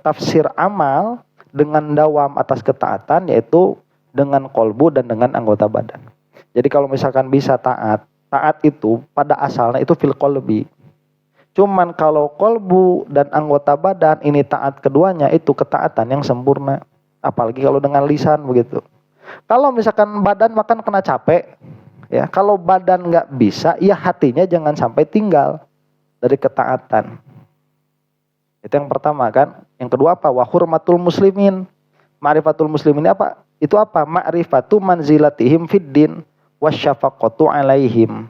tafsir amal dengan dawam atas ketaatan yaitu dengan kolbu dan dengan anggota badan. Jadi kalau misalkan bisa taat itu pada asalnya itu fil qalbi. Cuman kalau kolbu dan anggota badan ini taat keduanya itu ketaatan yang sempurna. Apalagi kalau dengan lisan begitu. Kalau misalkan badan makan kena capek, ya kalau badan nggak bisa, ya hatinya jangan sampai tinggal dari ketaatan. Itu yang pertama kan. Yang kedua apa? Wa hurmatul muslimin. Ma'rifatul muslimin apa? Itu apa? Ma'rifatu manzilatihim fid din. wasyafaqatu alaihim.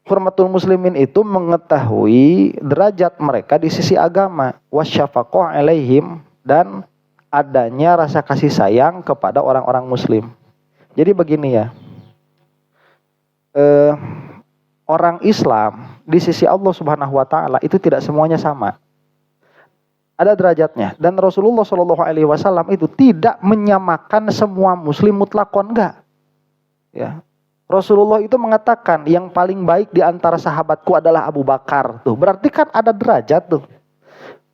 Hurmatul muslimin itu mengetahui derajat mereka di sisi agama, wasyafaqah alaihim, dan adanya rasa kasih sayang kepada orang-orang muslim. Jadi begini ya, orang Islam di sisi Allah Subhanahu wa taala itu tidak semuanya sama. Ada derajatnya, dan Rasulullah Shallallahu alaihi wasallam itu tidak menyamakan semua muslim mutlakon, enggak. Ya. Rasulullah itu mengatakan yang paling baik di antara sahabatku adalah Abu Bakar. Tuh, berarti kan ada derajat tuh.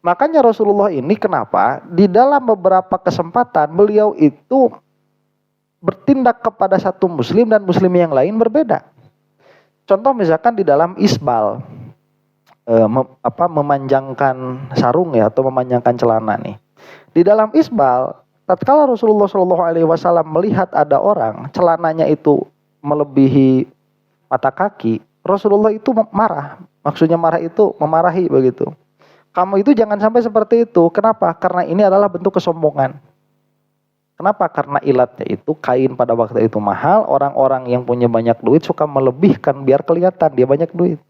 Makanya Rasulullah ini kenapa di dalam beberapa kesempatan beliau itu bertindak kepada satu muslim dan muslim yang lain berbeda. Contoh misalkan di dalam isbal, memanjangkan sarung ya, atau memanjangkan celana nih. Di dalam isbal, tatkala Rasulullah Shallallahu alaihi wasallam melihat ada orang celananya itu melebihi mata kaki, Rasulullah itu marah. Maksudnya marah itu memarahi begitu. Kamu itu jangan sampai seperti itu. Kenapa? Karena ini adalah bentuk kesombongan. Kenapa? Karena ilatnya itu kain pada waktu itu mahal. Orang-orang yang punya banyak duit suka melebihkan biar kelihatan dia banyak duit.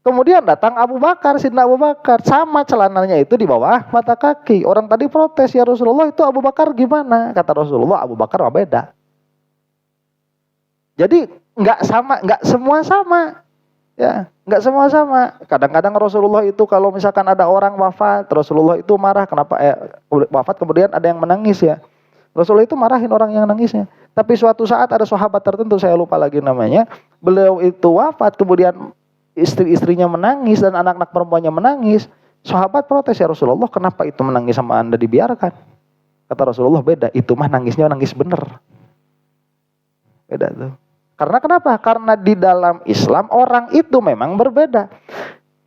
Kemudian datang Abu Bakar, Sidna Abu Bakar, sama celananya itu di bawah mata kaki. Orang tadi protes, ya Rasulullah itu Abu Bakar gimana? Kata Rasulullah, Abu Bakar mah beda. Jadi nggak sama, nggak semua sama, ya nggak semua sama. Kadang-kadang Rasulullah itu kalau misalkan ada orang wafat, Rasulullah itu marah kenapa wafat kemudian ada yang menangis ya. Rasulullah itu marahin orang yang nangisnya. Tapi suatu saat ada sahabat tertentu, saya lupa lagi namanya, beliau itu wafat kemudian istri-istrinya menangis dan anak-anak perempuannya menangis. Sahabat protes, ya Rasulullah kenapa itu menangis sama Anda dibiarkan? Kata Rasulullah, beda, itu mah nangisnya nangis bener. Beda tuh. Karena kenapa? Karena di dalam Islam orang itu memang berbeda.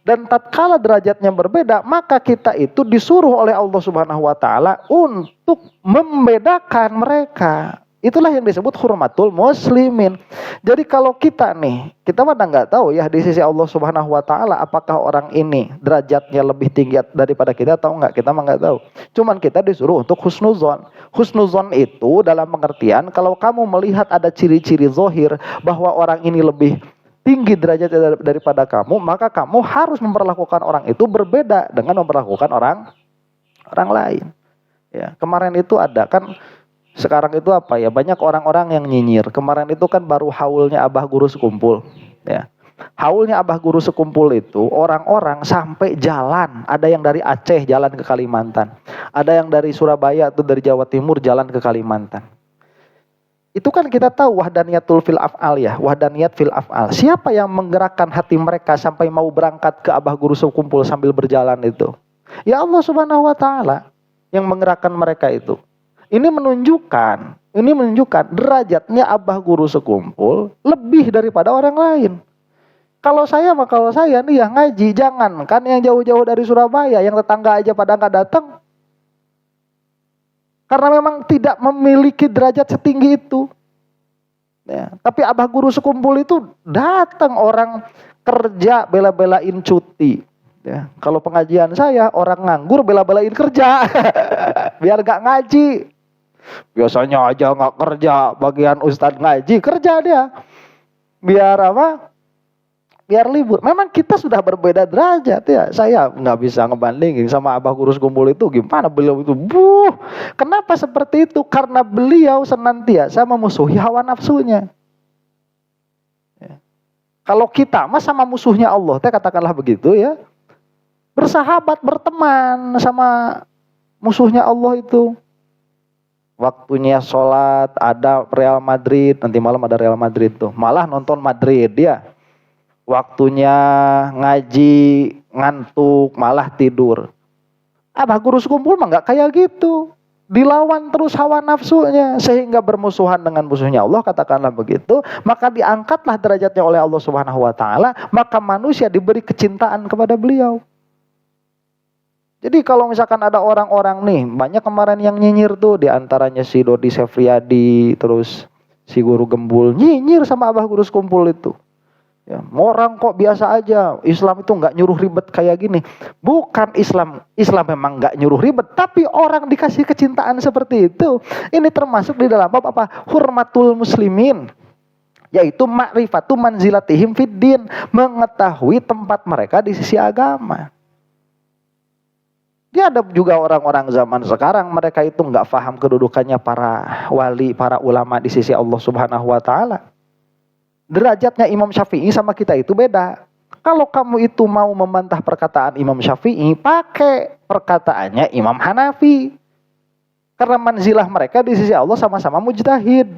Dan tatkala derajatnya berbeda, maka kita itu disuruh oleh Allah Subhanahu wa taala untuk membedakan mereka. Itulah yang disebut hurmatul muslimin. Jadi kalau kita nih, kita mana nggak tahu ya di sisi Allah Subhanahu wa taala apakah orang ini derajatnya lebih tinggi daripada kita atau enggak, kita mah nggak tahu. Cuman kita disuruh untuk husnuzon. Husnuzon itu dalam pengertian kalau kamu melihat ada ciri-ciri zahir bahwa orang ini lebih tinggi derajatnya daripada kamu, maka kamu harus memperlakukan orang itu berbeda dengan memperlakukan orang lain. Ya, kemarin itu ada kan. Sekarang itu apa ya, banyak orang-orang yang nyinyir. Kemarin itu kan baru haulnya Abah Guru Sekumpul ya. Haulnya Abah Guru Sekumpul itu orang-orang sampai jalan. Ada yang dari Aceh jalan ke Kalimantan, ada yang dari Surabaya atau dari Jawa Timur jalan ke Kalimantan. Itu kan kita tahu wahdaniyatul fil af'al ya, wahdaniyat fil af'al. Siapa yang menggerakkan hati mereka sampai mau berangkat ke Abah Guru Sekumpul sambil berjalan itu? Ya Allah Subhanahu wa taala yang menggerakkan mereka itu. Ini menunjukkan derajatnya Abah Guru Sekumpul lebih daripada orang lain. Kalau saya nih yang ngaji, jangan kan yang jauh-jauh dari Surabaya, yang tetangga aja pada nggak datang. Karena memang tidak memiliki derajat setinggi itu. Ya, tapi Abah Guru Sekumpul itu datang, orang kerja bela-belain cuti. Ya, kalau pengajian saya orang nganggur bela-belain kerja, biar nggak ngaji. Biasanya aja nggak kerja, bagian ustadz ngaji kerja dia, biar apa? Biar libur. Memang kita sudah berbeda derajat ya. Saya nggak bisa ngebandingin sama Abah Guru Sekumpul itu gimana beliau itu. Kenapa seperti itu? Karena beliau senantiasa memusuhi hawa nafsunya. Ya. Kalau kita mah sama musuhnya Allah, katakanlah begitu ya. Bersahabat, berteman sama musuhnya Allah itu. Waktunya sholat, ada Real Madrid, nanti malam ada Real Madrid tuh. Malah nonton Madrid dia. Waktunya ngaji, ngantuk, malah tidur. Abah Guru Sekumpul mah gak kayak gitu. Dilawan terus hawa nafsunya sehingga bermusuhan dengan musuhnya Allah, katakanlah begitu. Maka diangkatlah derajatnya oleh Allah Subhanahu wa taala, maka manusia diberi kecintaan kepada beliau. Jadi kalau misalkan ada orang-orang nih, banyak kemarin yang nyinyir tuh, diantaranya si Dodi Sefriadi, terus si Guru Gembul, nyinyir sama Abah Guru Sekumpul itu. Ya, orang kok biasa aja, Islam itu nggak nyuruh ribet kayak gini. Bukan Islam memang nggak nyuruh ribet, tapi orang dikasih kecintaan seperti itu. Ini termasuk di dalam bab apa? Hurmatul muslimin, yaitu ma'rifatu manzilatihim fid din, mengetahui tempat mereka di sisi agama. Dia ada juga orang-orang zaman sekarang, mereka itu nggak paham kedudukannya para wali, para ulama di sisi Allah Subhanahu wa taala. Derajatnya Imam Syafi'i sama kita itu beda. Kalau kamu itu mau membantah perkataan Imam Syafi'i, pakai perkataannya Imam Hanafi. Karena manzilah mereka di sisi Allah sama-sama mujtahid.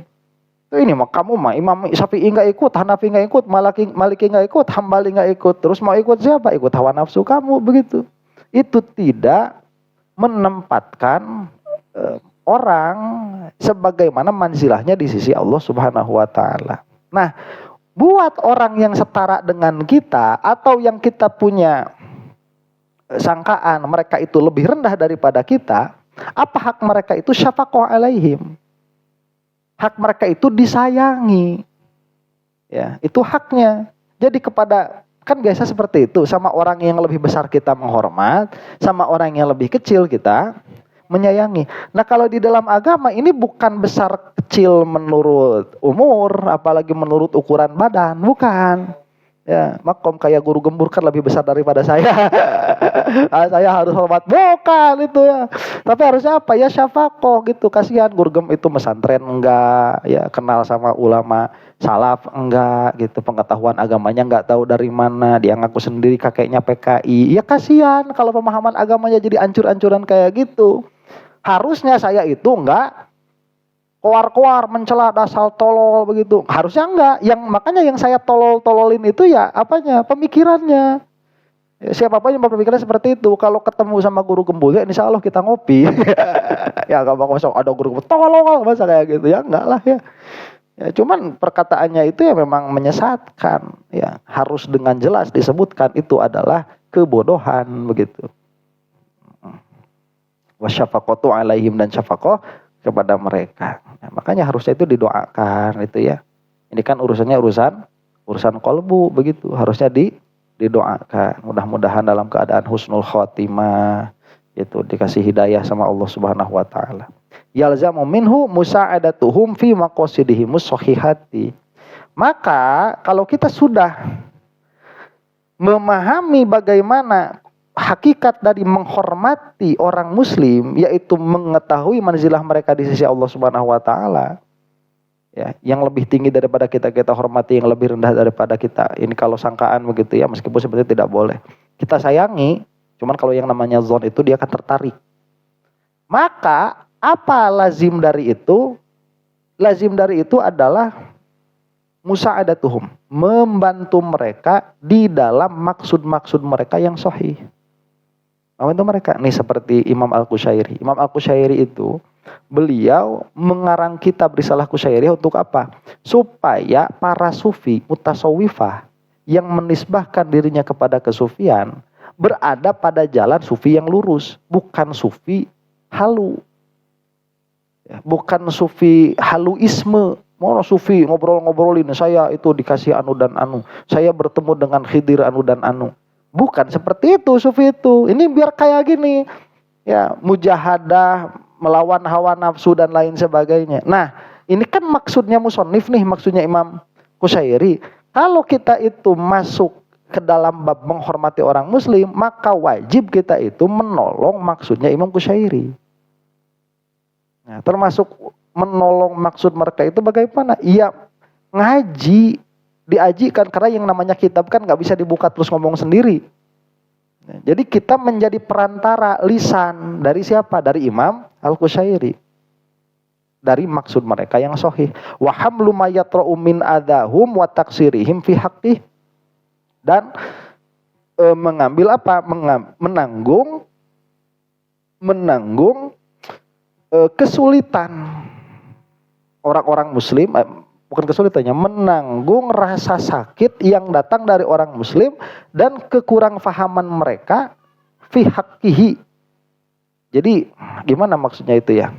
Ini mah kamu mah Imam Syafi'i nggak ikut, Hanafi nggak ikut, Maliki nggak ikut, Hambali nggak ikut. Terus mau ikut siapa? Ikut hawa nafsu kamu, begitu. Itu tidak menempatkan orang sebagaimana manzilahnya di sisi Allah Subhanahu wa taala. Nah, buat orang yang setara dengan kita atau yang kita punya sangkaan mereka itu lebih rendah daripada kita, apa hak mereka itu? Syafaqah alaihim. Hak mereka itu disayangi. Ya, itu haknya. Jadi kan biasa seperti itu, sama orang yang lebih besar kita menghormat, sama orang yang lebih kecil kita menyayangi. Nah, kalau di dalam agama ini bukan besar kecil menurut umur, apalagi menurut ukuran badan, bukan. Ya, makom kayak guru gembur kan lebih besar daripada saya. Saya harus hormat, bukan itu ya. Tapi harusnya apa ya, syafaqah gitu. Kasihan guru gem itu mesantren enggak, ya kenal sama ulama salaf enggak gitu, pengetahuan agamanya enggak tahu dari mana, dia ngaku sendiri kakeknya PKI. Ya kasihan kalau pemahaman agamanya jadi ancur-ancuran kayak gitu. Harusnya saya itu enggak koar-koar mencela dasar tolol begitu. Harusnya enggak. Makanya yang saya tololin itu ya apanya? Pemikirannya. Siapapun yang berpikiran seperti itu, kalau ketemu sama guru gembul ya insya Allah kita ngopi. Ya enggak bakal ada guru gembul tolol masa kayak gitu ya, enggak lah ya. Ya cuman perkataannya itu ya memang menyesatkan. Ya, harus dengan jelas disebutkan itu adalah kebodohan begitu. Wasyafaqatu alaihim, dan syafaqah kepada mereka. Nah, makanya harusnya itu didoakan itu ya. Ini kan urusannya urusan kolbu begitu. Harusnya didoakan. Mudah-mudahan dalam keadaan husnul khotimah itu dikasih hidayah sama Allah Subhanahu wa taala. Yalzamu minhu musa'adatuhum fi maqasidihimus shahihati. Maka kalau kita sudah memahami bagaimana hakikat dari menghormati orang muslim, yaitu mengetahui manzilah mereka di sisi Allah Subhanahu wa taala. Ya, yang lebih tinggi daripada kita hormati, yang lebih rendah daripada kita. Ini kalau sangkaan begitu ya, meskipun sebenarnya tidak boleh. Kita sayangi, cuman kalau yang namanya zon itu dia akan tertarik. Maka apa lazim dari itu? Lazim dari itu adalah musa'adatuhum, membantu mereka di dalam maksud-maksud mereka yang sahih. Membantu mereka. Nih seperti Imam Al-Qushairi. Imam Al-Qushairi itu beliau mengarang kitab Risalah Qushairiyah untuk apa? Supaya para sufi mutasawwifah yang menisbahkan dirinya kepada kesufian berada pada jalan sufi yang lurus, bukan sufi halu. Bukan sufi haluisme. Mau sufi ngobrol-ngobrolin, saya itu dikasih anu dan anu, saya bertemu dengan Khidir anu dan anu. Bukan seperti itu sufi itu. Ini biar kayak gini. Ya, mujahadah, melawan hawa nafsu dan lain sebagainya. Nah, ini kan maksudnya musannif nih, maksudnya Imam Qushairi. Kalau kita itu masuk ke dalam bab menghormati orang muslim, maka wajib kita itu menolong maksudnya Imam Qushairi. Nah, termasuk menolong maksud mereka itu bagaimana? Iya, ngaji, diajikan, karena yang namanya kitab kan nggak bisa dibuka terus ngomong sendiri. Nah, jadi kita menjadi perantara lisan dari siapa? Dari Imam Al-Qushairi. Dari maksud mereka yang sahih. Wa hamlu ma yatra'u min adahum wa taksirihim fi haqqih. Dan mengambil apa? Menanggung kesulitan orang-orang muslim, bukan kesulitannya, menanggung rasa sakit yang datang dari orang muslim dan kekurang fahaman mereka fi haqqihi. Jadi gimana maksudnya itu ya?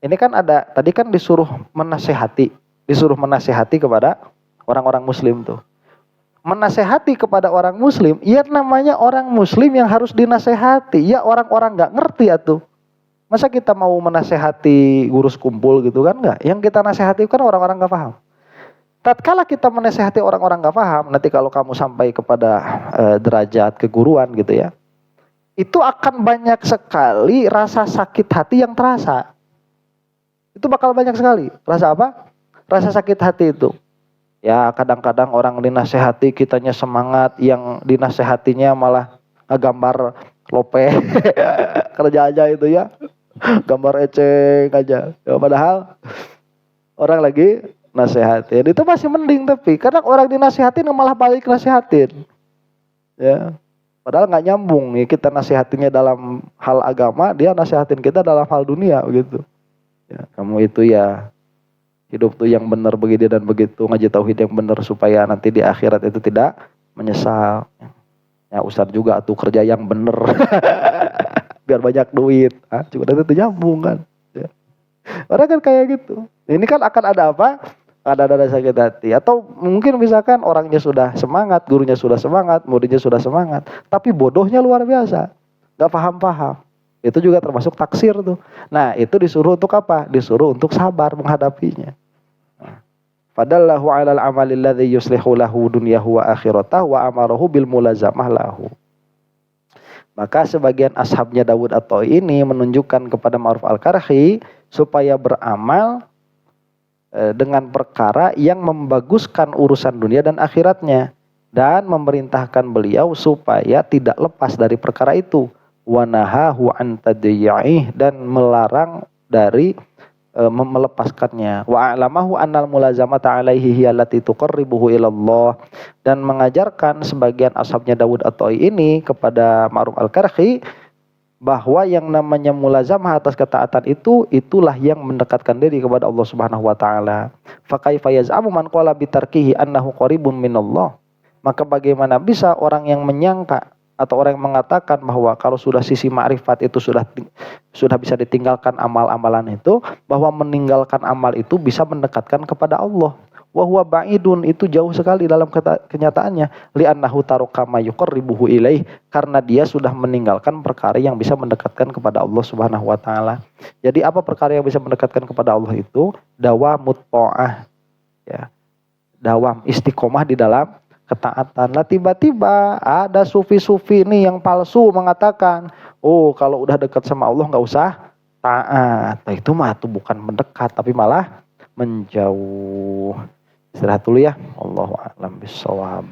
Ini kan ada, tadi kan disuruh menasehati kepada orang-orang muslim tuh. menasehati kepada orang muslim, ya namanya orang muslim yang harus dinasehati. Ya orang-orang nggak ngerti atuh. Masa kita mau menasehati guru sekumpul gitu kan nggak? Yang kita nasehati kan orang-orang nggak paham. Tatkala kita menasehati orang-orang nggak paham, nanti kalau kamu sampai kepada derajat keguruan gitu ya, itu akan banyak sekali rasa sakit hati yang terasa. Itu bakal banyak sekali. Rasa apa? Rasa sakit hati itu. Ya kadang-kadang orang dinasehati kitanya semangat, yang dinasehatinya malah ngegambar lope kerja aja itu ya, gambar eceng aja ya, padahal orang lagi nasehatin itu masih mending. Tapi kadang orang dinasehatin malah balik nasehatin ya, padahal nggak nyambung ya, kita nasihatinya dalam hal agama, dia nasehatin kita dalam hal dunia gitu ya. Kamu itu ya hidup tuh yang benar begini dan begitu, ngaji tauhid yang benar supaya nanti di akhirat itu tidak menyesal. Ya Ustaz juga tuh kerja yang benar biar banyak duit. Juga nanti itu nyambung kan. Ya. Orang kan kayak gitu. Ini kan akan ada apa? Ada sakit hati. Atau mungkin misalkan orangnya sudah semangat, gurunya sudah semangat, muridnya sudah semangat, tapi bodohnya luar biasa, gak paham-paham. Itu juga termasuk taksir tuh. Nah itu disuruh untuk apa? Disuruh untuk sabar menghadapinya. Fadallahu 'alal 'amali alladhi yuslihu lahu dunyahu wa akhiratahu wa amarahu bil mulazamah lahu. Maka sebagian ashabnya Daud at-Ta'i ini menunjukkan kepada Ma'ruf al-Karhi supaya beramal dengan perkara yang membaguskan urusan dunia dan akhiratnya, dan memerintahkan beliau supaya tidak lepas dari perkara itu. Wa nahahu an tadyi'ih, dan melarang dari melepaskannya. Wa a'lamahu annal mulazamata alaihi hiya allati tuqarribuhu ila Allah, dan mengajarkan sebagian ashabnya Daud at-Ta'i ini kepada Ma'ruf al-Karhi bahwa yang namanya mulazamah atas ketaatan itu, itulah yang mendekatkan diri kepada Allah Subhanahu wa taala. Fa kaifa yaz'amu man qala bi tarkihi annahu qaribun minallah. Maka bagaimana bisa orang yang menyangka atau orang yang mengatakan bahwa kalau sudah sisi ma'rifat itu sudah bisa ditinggalkan amal-amalan itu, bahwa meninggalkan amal itu bisa mendekatkan kepada Allah. Wa huwa ba'idun, itu jauh sekali dalam kenyataannya. Li'annahu taraka ma yuqarribuhu ilaih, karena dia sudah meninggalkan perkara yang bisa mendekatkan kepada Allah Subhanahu wa taala. Jadi apa perkara yang bisa mendekatkan kepada Allah itu? Dawamut ta'ah. Ya. Dawam istiqomah di dalam ketaatan. Lah tiba-tiba ada sufi-sufi ini yang palsu mengatakan, oh kalau udah dekat sama Allah nggak usah taat. Nah, itu mah tuh bukan mendekat tapi malah menjauh. Istirahat dulu ya. Allahu a'lam bishawab.